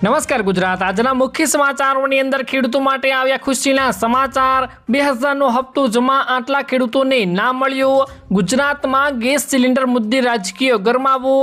નમસ્કાર ગુજરાત, આજના મુખ્ય સમાચારોની અંદર ખેડૂતો માટે આવ્યા ખુશીના સમાચાર। 2000નો હપ્તો જમા, આટલા ખેડૂતોને ના મળ્યો। ગુજરાતમાં ગેસ સિલિન્ડર મુદ્દે રાજકીય ગરમાવો,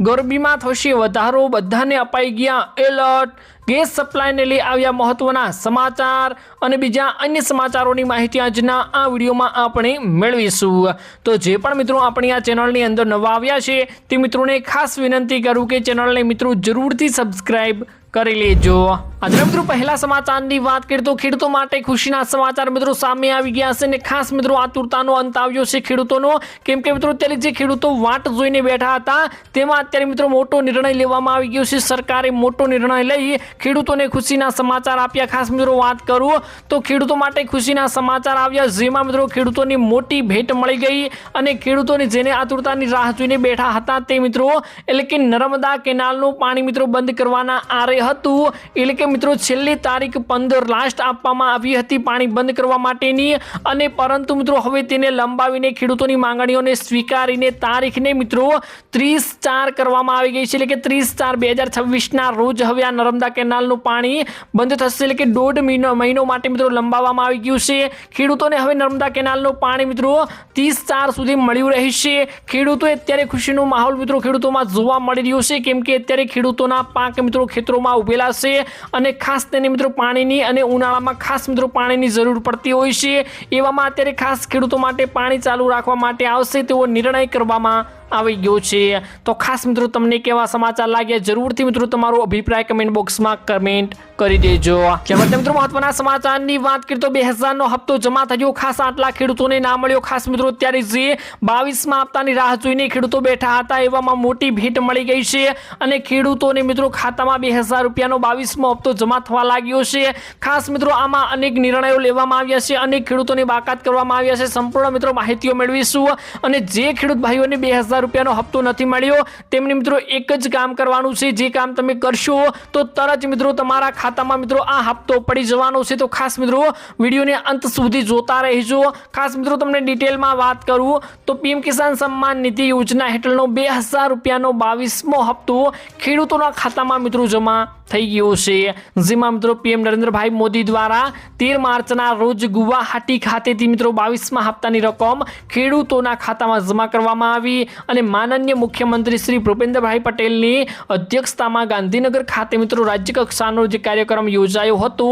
ગરમીમાં થશે વધારો, બધાને અપાઈ ગયા એલર્ટ। ગેસ સપ્લાયને લઈ આવ્યા મહત્વના સમાચાર અને બીજા અન્ય સમાચારોની માહિતી આજના આ વિડીયોમાં આપણે મેળવીશું। તો જે પણ મિત્રો આપણી આ ચેનલની અંદર નવા આવ્યા છે તે મિત્રોને ખાસ વિનંતી કરું કે ચેનલને મિત્રો જરૂરથી સબસ્ક્રાઇબ કરી લેજો। આજે મિત્રો પહેલા સમાચારની વાત કરીએ તો ખેડૂતો માટે ખુશીના સમાચાર મિત્રો સામે આવી ગયા છે અને ખાસ મિત્રો આતુરતાનો અંત આવ્યો છે ખેડૂતોનો, કેમ કે મિત્રો અત્યારે જે ખેડૂતો વાટ જોઈને બેઠા હતા તેમાં અત્યારે મિત્રો મોટો નિર્ણય લેવામાં આવી ગયો છે। સરકારે મોટો નિર્ણય લઈ ખેડૂતોને ખુશીના સમાચાર આપ્યા। ખાસ મિત્રો વાત કરું તો ખેડૂતો માટે ખુશીના સમાચાર આવ્યા, જેમાં મિત્રો ખેડૂતોની મોટી ભેટ મળી ગઈ અને ખેડૂતોને જેને આતુરતાની રાહ જોઈને બેઠા હતા તે મિત્રો એટલે કે નર્મદા કેનાલનું પાણી મિત્રો બંધ કરવાના આરે હતું, એટલે કે મિત્રો છેલ્લી તારીખ 15 લાસ્ટ આપવામાં આવી હતી પાણી બંધ કરવા માટેની, અને પરંતુ મિત્રો હવે તેને લંબાવીને ખેડૂતોની માંગણીઓને સ્વીકારીને તારીખને મિત્રો 30/4 કરવામાં આવી ગઈ છે, એટલે કે 30/4/2026ના રોજ હવે આ નર્મદા કેનાલનું પાણી બંધ થશે, એટલે કે 1.5 મહિનો માટે મિત્રો લંબાવવામાં આવી ગયું છે। ખેડૂતોને હવે નર્મદા કેનાલનું પાણી મિત્રો 30/4 સુધી મળ્યું રહેશે। ખેડૂતોએ અત્યારે ખુશીનો માહોલ મિત્રો ખેડૂતોમાં જોવા મળી રહ્યો છે, કેમ કે અત્યારે ખેડૂતોના પાક મિત્રો ખેતરોમાં ઉભેલા છે અને ખાસ તેને મિત્રો પાણીની અને ઉનાળામાં ખાસ મિત્રો પાણીની જરૂર પડતી હોય છે। એવામાં અત્યારે ખાસ ખેડૂતો માટે પાણી ચાલુ રાખવા માટે આવશે તેવો નિર્ણય કરવામાં આવી ગયો છે। તો ખાસ મિત્રો તમને કેવા સમાચાર લાગ્યા જરૂરથી મિત્રો તમારો અભિપ્રાય કમેન્ટ બોક્સમાં કમેન્ટ કરી દેજો। ત્યારબાદ મિત્રો મહત્વના સમાચારની વાત કરીએ તો 2000નો હપ્તો જમા થયો, ખાસ આટલા ખેડૂતોને ના મળ્યો। ખાસ મિત્રો અત્યારે જે 22મા હપ્તાની રાહ જોઈને ખેડૂતો બેઠા હતા એવામાં મોટી ભેટ મળી ગઈ છે અને ખેડૂતોને મિત્રો ખાતામાં 2000 રૂપિયાનો 22મો હપ્તો જમા થવા લાગ્યો છે। ખાસ મિત્રો આમાં અનેક નિર્ણયો લેવામાં આવ્યા છે, અનેક ખેડૂતોને બાકાત કરવામાં આવ્યા છે। સંપૂર્ણ મિત્રો માહિતીઓ મેળવીશું અને જે ખેડૂત ભાઈઓને 2000 રૂપિયાનો હપ્તો નથી મળ્યો તેમને મિત્રો એક જ કામ કરવાનું છે, જે કામ તમે કરશો તો તરત મિત્રો તમારા ખાતામાં મિત્રો આ હપ્તો પડી જવાનો છે। તો ખાસ મિત્રો વિડીયોને અંત સુધી જોતા રહેજો। ખાસ મિત્રો તમને ડિટેલમાં વાત કરું તો પીએમ કિસાન સન્માન નિધિ યોજના હેઠળનો 2000 રૂપિયાનો 22મો હપ્તો ખેડૂતોના ખાતામાં મિત્રો જમા થઈ ગયો છે, જેમાં મિત્રો પીએમ નરેન્દ્રભાઈ મોદી દ્વારા 13 માર્ચના રોજ ગુવાહાટી ખાતેથી મિત્રો 22મા હપ્તાની રકમ ખેડૂતોના ખાતામાં જમા કરવામાં આવી અને માનનીય મુખ્યમંત્રી શ્રી ભૂપેન્દ્રભાઈ પટેલની અધ્યક્ષતામાં ગાંધીનગર ખાતે મિત્રો રાજ્ય કક્ષાનો જે કાર્યક્રમ યોજાયો હતો,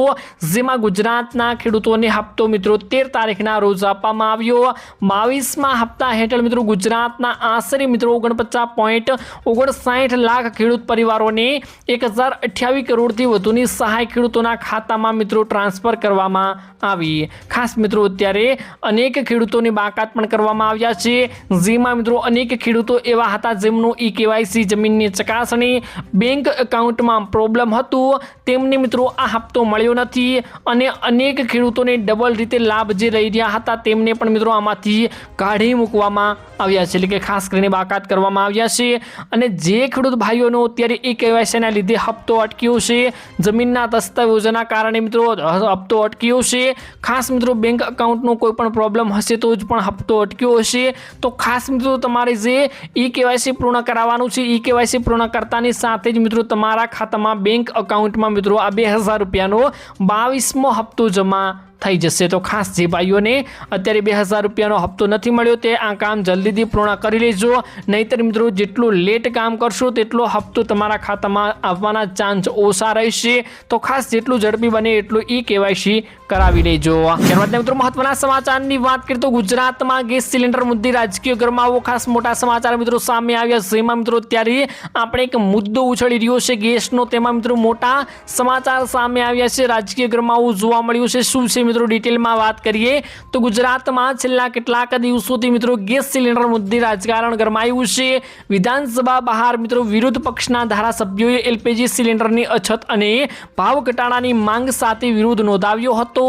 જેમાં ગુજરાતના ખેડૂતોને હપ્તો મિત્રો 13 તારીખના રોજ આપવામાં આવ્યો। 22મા હપ્તા હેઠળ મિત્રો ગુજરાતના આશરે મિત્રો 49.59 લાખ ખેડૂત પરિવારોને 1028 કરોડથી વધુની સહાય ખેડૂતોના ખાતામાં મિત્રો ટ્રાન્સફર કરવામાં આવી। ખાસ મિત્રો અત્યારે અનેક ખેડૂતોની બાકાત પણ કરવામાં આવ્યા છે, જેમાં મિત્રો અનેક ખેડૂતો એવા હતા જેમનું ઈ-કેવાયસી જમીનની ચકાસણી બેંક એકાઉન્ટમાં પ્રોબ્લેમ હતું, તેમને મિત્રો આ હપ્તો મળ્યો નથી અને અનેક ખેડૂતોને ડબલ રીતે લાભ જે રહી રહ્યા હતા તેમને પણ મિત્રો આમાંથી કાઢી મૂકવામાં આવ્યા છે, એટલે કે ખાસ કરીને બાકાત કરવામાં આવ્યા છે। અને જે ખેડૂત ભાઈઓનો અત્યારે ઈ-કેવાયસીના લીધે હપ્તો અટક્યો છે, જમીનના દસ્તાવેજોના કારણે મિત્રો હપ્તો અટક્યો છે, ખાસ મિત્રો બેંક એકાઉન્ટનો કોઈ પણ પ્રોબ્લેમ હશે તો જ પણ હપ્તો અટક્યો હશે, તો ખાસ મિત્રો તમારે જે ઈ-કેવાયસી પૂર્ણ કરાવવાનું છે, ઈ-કેવાયસી પૂર્ણ કરતાની સાથે જ મિત્રો તમારા ખાતામાં બેંક એકાઉન્ટમાં મિત્રો આ 2000 રૂપિયાનો 22મો હપ્તો જમા થઈ જશે। તો ખાસ જે ભાઈઓને અત્યારે 2000 રૂપિયાનો હપ્તો નથી મળ્યો તે આ કામ જલ્દીથી પૂર્ણ કરી લેજો, નહીતર મિત્રો જેટલું લેટ કામ કરશો તેટલો હપ્તો તમારા ખાતામાં આવવાના ચાન્સ ઓછા રહેશે। તો ખાસ જેટલું ઝડપી બને એટલું ઈ-કેવાયસી કરાવી લેજો। ત્યારબાદ મિત્રો મહત્વના સમાચારની વાત કરીએ તો ગુજરાતમાં ગેસ સિલિન્ડર મુદ્દે રાજકીય ગરમાવો, ખાસ મોટા સમાચાર મિત્રો સામે આવ્યા, જેમાં મિત્રો ત્યારે આપણે એક મુદ્દો ઉછળી રહ્યો છે ગેસનો, તેમાં મિત્રો મોટા સમાચાર સામે આવ્યા છે, રાજકીય ગરમાવો જોવા મળ્યું છે। શું છે મિત્રો ડિટેલમાં વાત કરીએ તો ગુજરાતમાં છેલ્લા કેટલાક દિવસોથી મિત્રો ગેસ સિલિન્ડર મુદ્દે રાજકારણ ગરમાયું છે। વિધાનસભા બહાર મિત્રો વિરોધ પક્ષના ધારાસભ્યોએ એલપીજી સિલિન્ડરની અછત અને ભાવ ઘટાડાની માંગ સાથે વિરોધ નોંધાવ્યો હતો।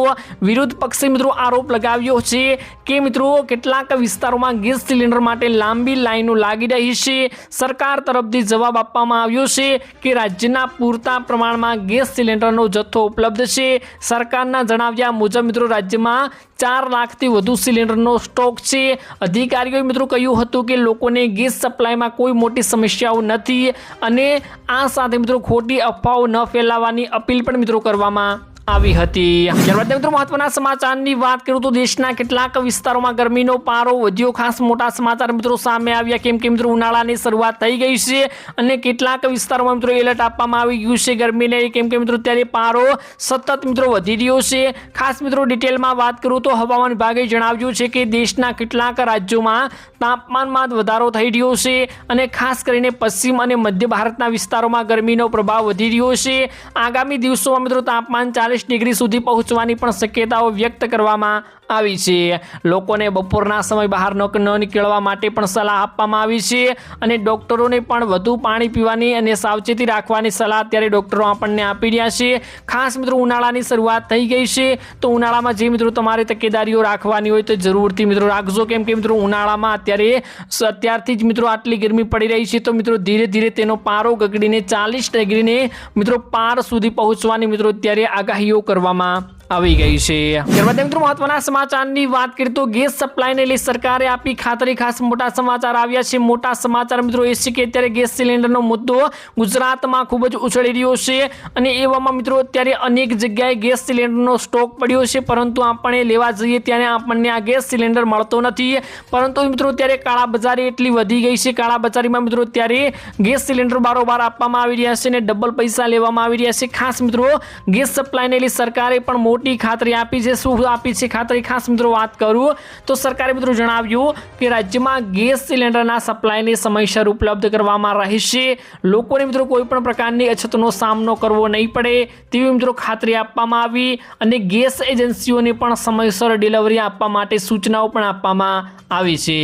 વિરોધ પક્ષે મિત્રો આરોપ લગાવ્યો છે કે મિત્રો કેટલાક વિસ્તારોમાં ગેસ સિલિન્ડર માટે લાંબી લાઈનો લાગી રહી છે। સરકાર તરફથી જવાબ આપવામાં આવ્યો છે કે રાજ્યના પૂરતા પ્રમાણમાં ગેસ સિલિન્ડરનો જથ્થો ઉપલબ્ધ છે। સરકારના જણાવ્યા મુજબ મુજબ મિત્રો રાજ્યમાં 4 લાખથી વધુ સિલિન્ડરનો સ્ટોક છે। અધિકારીઓએ મિત્રો કહ્યું હતું કે લોકોને ગેસ સપ્લાયમાં કોઈ મોટી સમસ્યાઓ નથી અને આ સાથે મિત્રો ખોટી અફવાઓ ન ફેલાવવાની અપીલ પણ મિત્રો કરવામાં આવી હતી। ત્યારબાદ મિત્રો મહત્વના સમાચારની વાત કરું તો દેશના કેટલાક વિસ્તારોમાં ગરમીનો પારો વધ્યો। ખાસ મોટા સમાચાર મિત્રો સામે આવ્યા કેમ કે મિત્રો ઉનાળાની શરૂઆત થઈ ગઈ છે અને કેટલાક વિસ્તારોમાં મિત્રો એલર્ટ આપવામાં આવી ગયું છે ગરમીને કેમ કે મિત્રો ત્યારે પારો સતત મિત્રો વધી રહ્યો છે। ખાસ મિત્રો ડિટેલમાં વાત કરું તો હવામાન વિભાગે જણાવ્યું છે કે દેશના કેટલાક રાજ્યોમાં તાપમાનમાં વધારો થઈ રહ્યો છે અને ખાસ કરીને પશ્ચિમ અને મધ્ય ભારતના વિસ્તારોમાં ગરમીનો પ્રભાવ વધી રહ્યો છે। આગામી દિવસોમાં મિત્રો તાપમાન 40 ડિગ્રી સુધી પહોંચવાની પણ શક્યતાઓ વ્યક્ત કરવામાં આવી છે। લોકોને બપોરના સમય બહાર ન નીકળવા માટે પણ સલાહ આપવામાં આવી છે અને ડોક્ટરોને પણ વધુ પાણી પીવાની અને સાવચેતી રાખવાની સલાહ અત્યારે ડોક્ટરો આપણને આપી રહ્યા છે। ખાસ મિત્રો ઉનાળાની શરૂઆત થઈ ગઈ છે તો ઉનાળામાં જે મિત્રો તમારે તકેદારીઓ રાખવાની હોય તો જરૂરથી મિત્રો રાખજો કેમ કે મિત્રો ઉનાળામાં અત્યારથી જ મિત્રો આટલી ગરમી પડી રહી છે તો મિત્રો ધીરે ધીરે તેનો પારો ગગડીને 40 ડિગ્રીને મિત્રો પાર સુધી પહોંચવાની મિત્રો અત્યારે આગાહીઓ કરવામાં આવી ગઈ છે। ત્યારબાદ મિત્રો મહત્વના સમાચારની વાત કરીએ તો ગેસ સપ્લાયને લઈ સરકારે આપી ખાતરી। ખાસ મોટા સમાચાર આવ્યા છે। મોટા સમાચાર મિત્રો એ છે કે અત્યારે ગેસ સિલિન્ડરનો મુદ્દો ગુજરાતમાં ખૂબ જ ઉછળી રહ્યો છે અને એવામાં મિત્રો અત્યારે અનેક જગ્યાએ ગેસ સિલિન્ડરનો સ્ટોક પડ્યો છે પરંતુ આપણે લેવા જઈએ ત્યારે આપણને આ ગેસ સિલિન્ડર મળતો નથી। પરંતુ મિત્રો અત્યારે કાળાબજારી એટલી વધી ગઈ છે। કાળાબજારીમાં મિત્રો અત્યારે ગેસ સિલિન્ડર બારોબાર આપવામાં આવી રહ્યા છે અને ડબલ પૈસા લેવામાં આવી રહ્યા છે। ખાસ મિત્રો ગેસ સપ્લાયને લઈ સરકારે પણ મોટી ખાતરી આપી છે। શું આપી છે ખાતરી? ખાસ મિત્રો વાત કરું તો સરકારે મિત્રો જણાવ્યું કે રાજ્યમાં ગેસ સિલિન્ડરના સપ્લાયને સમયસર ઉપલબ્ધ કરવામાં રહેશે। લોકોને મિત્રો કોઈ પણ પ્રકારની અછતનો સામનો કરવો નહીં પડે તેવી મિત્રો ખાતરી આપવામાં આવી અને ગેસ એજન્સીઓને પણ સમયસર ડિલિવરી આપવા માટે સૂચનાઓ પણ આપવામાં આવી છે।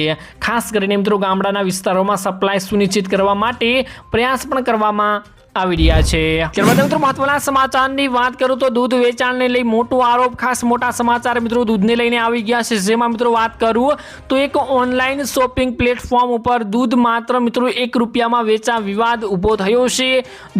ખાસ કરીને મિત્રો ગામડાના વિસ્તારોમાં સપ્લાય સુનિશ્ચિત કરવા માટે પ્રયાસ પણ કરવામાં આવી રહ્યા છે। ત્યારબાદ મિત્રો મહત્વના સમાચારની વાત કરું તો દૂધ વેચાણને લઈ મોટો આરોપ। ખાસ મોટા સમાચાર મિત્રો દૂધને લઈને આવી ગયા છે જેમાં મિત્રો વાત કરું તો એક ઓનલાઈન શોપિંગ પ્લેટફોર્મ ઉપર દૂધ માત્ર મિત્રો 1 રૂપિયામાં વેચા વિવાદ ઊભો થયો છે।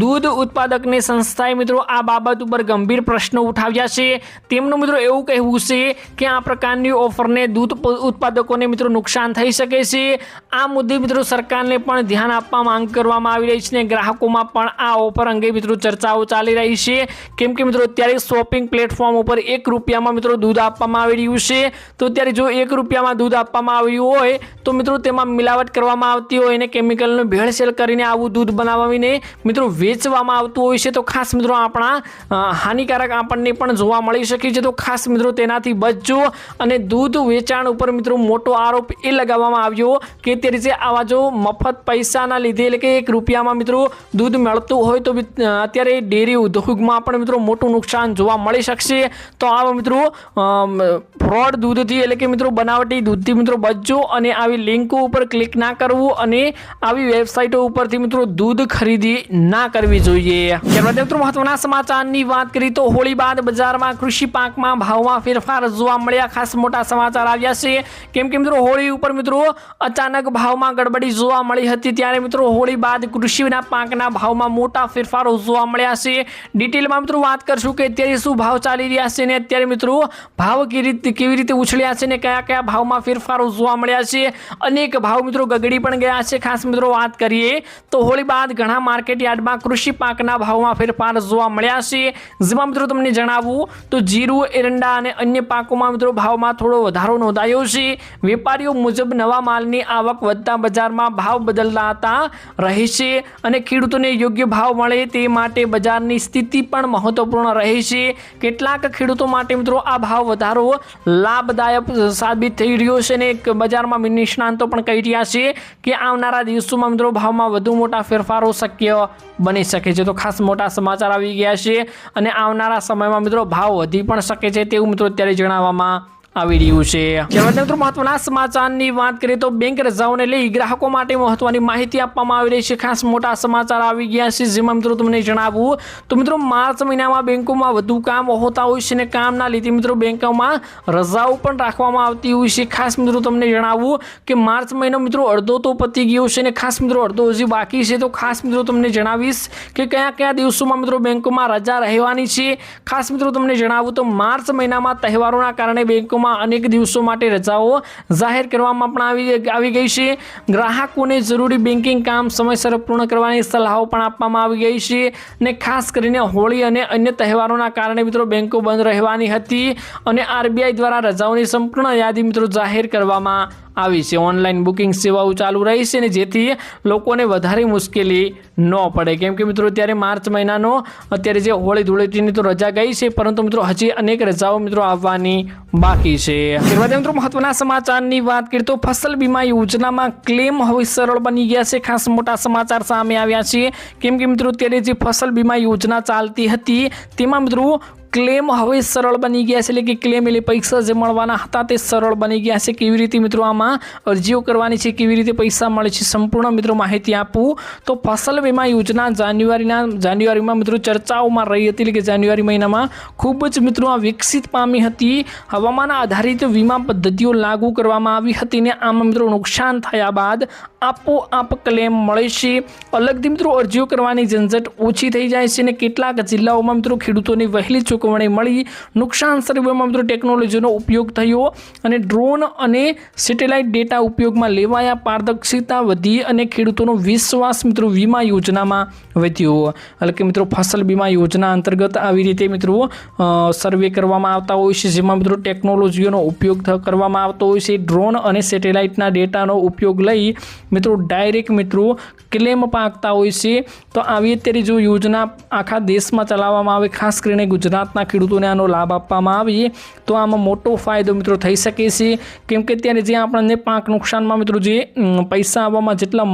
દૂધ ઉત્પાદકની સંસ્થાએ મિત્રો આ બાબત ઉપર ગંભીર પ્રશ્નો ઉઠાવ્યા છે। તેમનું મિત્રો એવું કહેવું છે કે આ પ્રકારની ઓફરને દૂધ ઉત્પાદકોને મિત્રો નુકસાન થઈ શકે છે। આ મુદ્દે મિત્રો સરકારને પણ ધ્યાન આપવા માંગ કરવામાં આવી રહી છે અને ગ્રાહકોમાં પણ આ ઓફર અંગે મિત્રો ચર્ચાઓ ચાલી રહી છે કેમ કે મિત્રો અત્યારે શોપિંગ પ્લેટફોર્મ ઉપર 1 રૂપિયામાં મિત્રો દૂધ આપવામાં આવી રહ્યું છે તો અત્યારે જો 1 રૂપિયામાં દૂધ આપવામાં આવ્યું હોય તો મિત્રો તેમાં મિલાવટ કરવામાં આવતી હોય અને કેમિકલનો ભેળસેળ કરીને આવું દૂધ બનાવીને મિત્રો વેચવામાં આવતું હોય છે તો ખાસ મિત્રો આપણા હાનિકારક આપણને પણ જોવા મળી શકે છે। તો ખાસ મિત્રો તેનાથી બચજો અને દૂધ વેચાણ ઉપર મિત્રો મોટો આરોપ એ લગાવવામાં આવ્યો કે તે રીતે આવા જો મફત પૈસાના લીધે એટલે કે 1 રૂપિયામાં મિત્રો દૂધ મળતું હોય તો અત્યારે ડેરી ઉદ્યોગમાં પણ મિત્રો મોટું નુકસાન જોવા મળી શકશે। તો આવા મિત્રો ફ્રોડ દૂધથી એટલે કે મિત્રો બનાવટી દૂધથી મિત્રો બચજો અને આવી લિંકો ઉપર ક્લિક ના કરવું અને આવી વેબસાઇટો ઉપરથી મિત્રો દૂધ ખરીદી ના કરવી જોઈએ। ત્યારબાદ મિત્રો મહત્વના સમાચારની વાત કરી તો હોળી બાદ બજારમાં કૃષિ પાકમાં ભાવમાં ફેરફાર જોવા મળ્યા। ખાસ મોટા સમાચાર આવ્યા છે કેમ કે મિત્રો હોળી ઉપર મિત્રો અચાનક ભાવમાં ગડબડી જોવા મળી હતી ત્યારે મિત્રો હોળી બાદ કૃષિના પાકના ભાવમાં મોટા ફેરફારો જોવા મળ્યા છે। ડિટેલમાં મિત્રો વાત કરશું કે અત્યારે શું ભાવ ચાલી રહ્યા છે અને અત્યારે મિત્રો ભાવ કેવી રીતે ઉછળ્યા છે અને કયા કયા ભાવમાં ફેરફારો જોવા મળ્યા છે। અનેક ભાવ મિત્રો ગગડી પણ ગયા છે। ખાસ મિત્રો વાત કરીએ તો હોળી બાદ ઘણા માર્કેટ યાર્ડમાં કૃષિ પાકના ભાવમાં ફેરફાર જોવા મળ્યા છે જેમાં મિત્રો તમને જણાવું તો જીરું એરંડા અને અન્ય પાકોમાં મિત્રો ભાવમાં થોડો વધારો નોંધાયો છે। વેપારીઓ મુજબ નવા માલની આવક વધતા બજારમાં ભાવ બદલાતા રહે છે અને ખેડૂતોને યોગ્ય ભાવ મળે તે માટે બજારની સ્થિતિ પણ મહત્વપૂર્ણ રહે છે। કેટલાક ખેડૂતો માટે મિત્રો આ ભાવ વધારો લાભદાયક સાબિત થઈ રહ્યો છે અને બજારમાં નિષ્ણાંતો પણ કહી રહ્યા છે કે આવનારા દિવસોમાં મિત્રો ભાવમાં વધુ મોટા ફેરફારો શક્ય બની શકે છે। તો ખાસ મોટા સમાચાર આવી ગયા છે અને આવનારા સમયમાં મિત્રો ભાવ વધી પણ શકે છે તેવું મિત્રો અત્યારે જણાવવામાં આવી રહ્યું છે। ત્યારબાદ મિત્રો મહત્વના સમાચારની વાત કરીએ તો બેંક રજાઓને લઈ ગ્રાહકો માટે મહત્વની માહિતી આપવામાં આવી રહી છે। ખાસ મોટા સમાચાર આવી ગયા છે, જેમાં મિત્રો તમને જણાવું તો મિત્રો માર્ચ મહિનામાં બેંકોમાં વધુ કામ હોતા હોય છે અને કામના લીધે મિત્રો બેંકોમાં રજાઓ પણ રાખવામાં આવતી હોય છે। ખાસ મિત્રો તમને જણાવું કે માર્ચ મહિનો મિત્રો અડધો તો પતી ગયો છે અને ખાસ મિત્રો અડધો હજી બાકી છે, તો ખાસ મિત્રો તમને જણાવીશ કે કયા કયા દિવસોમાં મિત્રો બેંકોમાં રજા રહેવાની છે। ખાસ મિત્રો તમને જણાવું તો માર્ચ મહિનામાં તહેવારોના કારણે બેંકોમાં અનેક દિવસો માટે રજાઓ જાહેર કરવામાં પણ આવી ગઈ છે। ગ્રાહકોને જરૂરી બેન્કિંગ કામ સમયસર પૂર્ણ કરવાની સલાહો પણ આપવામાં આવી ગઈ છે અને ખાસ કરીને હોળી અને અન્ય તહેવારોના કારણે મિત્રો બેંકો બંધ રહેવાની હતી અને આરબીઆઈ દ્વારા રજાઓની સંપૂર્ણ યાદી મિત્રો જાહેર કરવામાં આવી છે। ઓનલાઈન બુકિંગ સેવાઓ ચાલુ રહી છે ને જેથી લોકોને વધારે મુશ્કેલી ન પડે, કેમ કે મિત્રો અત્યારે માર્ચ મહિનાનો અત્યારે જે હોળી ધૂળેટીની તો રજા ગઈ છે, પરંતુ મિત્રો હજી અનેક રજાઓ મિત્રો આવવાની બાકી છે। ત્યારબાદ મિત્રો મહત્વના સમાચારની વાત કરીએ તો ફસલ બીમા યોજનામાં ક્લેમ હવે સરળ બની ગયા છે। ખાસ મોટા સમાચાર સામે આવ્યા છે, કેમ કે મિત્રો અત્યારે જે ફસલ બીમા યોજના ચાલતી હતી તેમાં મિત્રો ક્લેમ હવે સરળ બની ગયા છે, એટલે કે ક્લેમ એટલે પૈસા જે મળવાના હતા તે સરળ બની ગયા છે। કેવી રીતે મિત્રો આમાં અરજીઓ કરવાની છે, કેવી રીતે પૈસા મળે છે, સંપૂર્ણ મિત્રો માહિતી આપું તો ફસલ વીમા યોજના જાન્યુઆરીમાં મિત્રો ચર્ચાઓમાં રહી હતી, એટલે કે જાન્યુઆરી મહિનામાં ખૂબ જ મિત્રો આ વિકસિત પામી હતી। હવામાન આધારિત વીમા પદ્ધતિઓ લાગુ કરવામાં આવી હતી ને આમાં મિત્રો નુકસાન થયા બાદ આપોઆપ ક્લેમ મળે છે। અલગથી મિત્રો અરજીઓ કરવાની ઝંઝટ ઓછી થઈ જાય છે અને કેટલાક જિલ્લાઓમાં મિત્રો ખેડૂતોની વહેલી ચૂકવણી મળી। નુકસાન સર્વેમાં મિત્રો ટેકનોલોજીનો ઉપયોગ થયો અને ડ્રોન અને સેટેલાઇટ ડેટા ઉપયોગમાં લેવાયા, પારદર્શિતા વધી અને ખેડૂતોનો વિશ્વાસ મિત્રો વીમા યોજનામાં વધ્યો। એટલે કે મિત્રો ફસલ બીમા યોજના અંતર્ગત આવી રીતે મિત્રો સર્વે કરવામાં આવતા હોય છે, જેમાં મિત્રો ટેકનોલોજીનો ઉપયોગ કરવામાં આવતો હોય છે। ડ્રોન અને સેટેલાઇટના ડેટાનો ઉપયોગ લઈ મિત્રો ડાયરેક્ટ મિત્રો ક્લેમ પાકતા હોય છે। તો આવી અત્યારે જો યોજના આખા દેશમાં ચલાવવામાં આવે, ખાસ કરીને ગુજરાતના ખેડૂતોને આનો લાભ આપવામાં આવે તો આમાં મોટો ફાયદો મિત્રો થઈ શકે છે, કેમ કે ત્યારે જે આપણને પાક નુકસાનમાં મિત્રો જે પૈસા આવવામાં જેટલા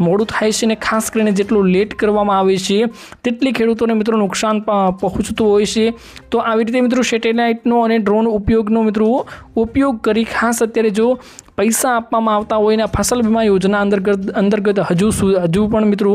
મોડું થાય છે ને ખાસ કરીને જેટલું લેટ કરવામાં આવે છે તેટલી ખેડૂતોને મિત્રો નુકસાન પહોંચતું હોય છે। તો આવી રીતે મિત્રો સેટેલાઇટનો અને ડ્રોન ઉપયોગનો મિત્રો ઉપયોગ કરી ખાસ અત્યારે જો પૈસા આપવામાં આવતા હોય ને ફસલ બીમા યોજના અંતર્ગત હજુ પણ મિત્રો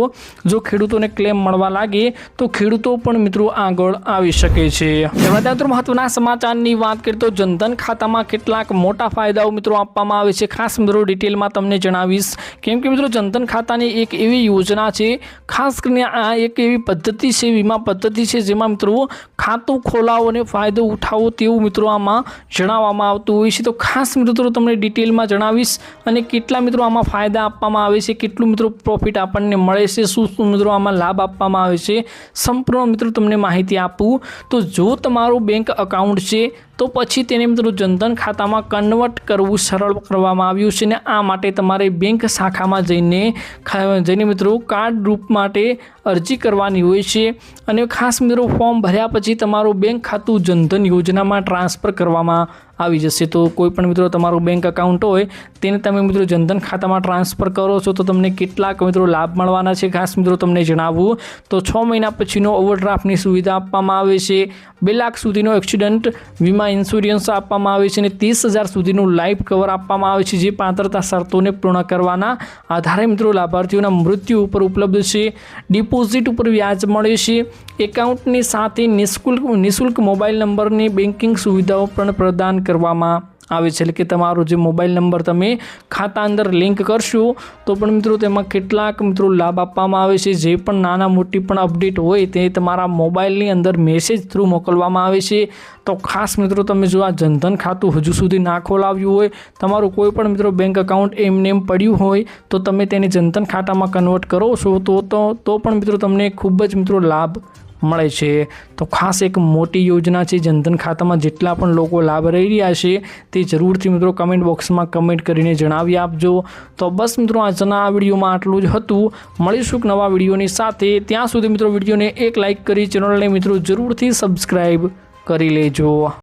જો ખેડૂતોને ક્લેમ મળવા લાગે તો ખેડૂતો પણ મિત્રો આગળ આવી શકે છે। એમાં મિત્રો મહત્વના સમાચારની વાત કરીએ તો જનધન ખાતામાં કેટલાક મોટા ફાયદાઓ મિત્રો આપવામાં આવે છે। ખાસ મિત્રો ડિટેલમાં તમને જણાવીશ, કેમ કે મિત્રો જનધન ખાતાની એક એવી યોજના છે, ખાસ કરીને આ એક એવી પદ્ધતિ છે, વીમા પદ્ધતિ છે, જેમાં મિત્રો ખાતું ખોલાવો અને ફાયદો ઉઠાવો તેવું મિત્રો આમાં જણાવવામાં આવતું હોય છે। તો ખાસ મિત્રો તમને ડિટેલમાં જણાવીશ અને કેટલા મિત્રો આમાં ફાયદા આપવામાં આવે છે, કેટલું મિત્રો પ્રોફિટ આપણને મળે છે, શું મિત્રો આમાં લાભ આપવામાં આવે છે, સંપૂર્ણ મિત્રો તમને માહિતી આપું તો જો તમારું બેંક અકાઉન્ટ છે તો પછી તેને મિત્રો જનધન ખાતામાં કન્વર્ટ કરવું સરળ કરવામાં આવ્યું છે ને આ માટે તમારે બેંક શાખામાં જઈને મિત્રો કાર્ડ રૂપ માટે અરજી કરવાની હોય છે અને ખાસ મિત્રો ફોર્મ ભર્યા પછી તમારું બેંક ખાતું જનધન યોજનામાં ટ્રાન્સફર કરવામાં આવી જશે। તો કોઈ પણ મિત્રો તમારું બેંક એકાઉન્ટ હોય તેને તમે મિત્રો જનધન ખાતામાં ટ્રાન્સફર કરો છો તો તમને કેટલાક મિત્રો લાભ મળવાના છે, ખાસ મિત્રો તમને જણાવું તો 6 મહિના પછીનો ઓવરડ્રાફ્ટની સુવિધા આપવામાં આવે છે, 2 લાખ સુધીનો એક્સિડન્ટ વીમા ઇન્સ્યોરન્સ આપવામાં આવે છે અને 30,000 સુધીનું લાઈફ કવર આપવામાં આવે છે, જે પાત્રતા શરતોને પૂર્ણ કરવાના આધારે મિત્રો લાભાર્થીઓના મૃત્યુ ઉપર ઉપલબ્ધ છે। ડિપોઝિટ ઉપર વ્યાજ મળે છે। એકાઉન્ટની સાથે નિઃશુલ્ક મોબાઈલ નંબરની બેન્કિંગ સુવિધાઓ પણ પ્રદાન કરવામાં આવે છે, એટલે કે તમારો જે મોબાઈલ નંબર તમે ખાતા અંદર લિંક કરશો તો પણ મિત્રો તેમાં કેટલાક મિત્રો લાભ આપવામાં આવે છે। જે પણ નાના મોટી પણ અપડેટ હોય તે તમારા મોબાઈલની અંદર મેસેજ થ્રુ મોકલવામાં આવે છે। તો ખાસ મિત્રો તમે જો આ જનધન ખાતું હજુ સુધી ના ખોલાવ્યું હોય, તમારું કોઈ પણ મિત્રો બેંક એકાઉન્ટ એમ પડ્યું હોય તો તમે તેને જનધન ખાતામાં કન્વર્ટ કરો છો તો પણ મિત્રો તમને ખૂબ જ મિત્રો લાભ મળે છે। તો ખાસ એક મોટી યોજના છે જનધન ખાતામાં, જેટલા પણ લોકો લાભ લઈ રહ્યા છે તે જરૂરથી મિત્રો કમેન્ટ બોક્સમાં કમેન્ટ કરીને જણાવી આપજો। તો બસ મિત્રો આજના આ વિડીયોમાં આટલું જ હતું, મળીશું નવા વિડીયોની સાથે, ત્યાં સુધી મિત્રો વિડીયોને એક લાઇક કરી ચેનલને મિત્રો જરૂરથી સબસ્ક્રાઈબ કરી લેજો।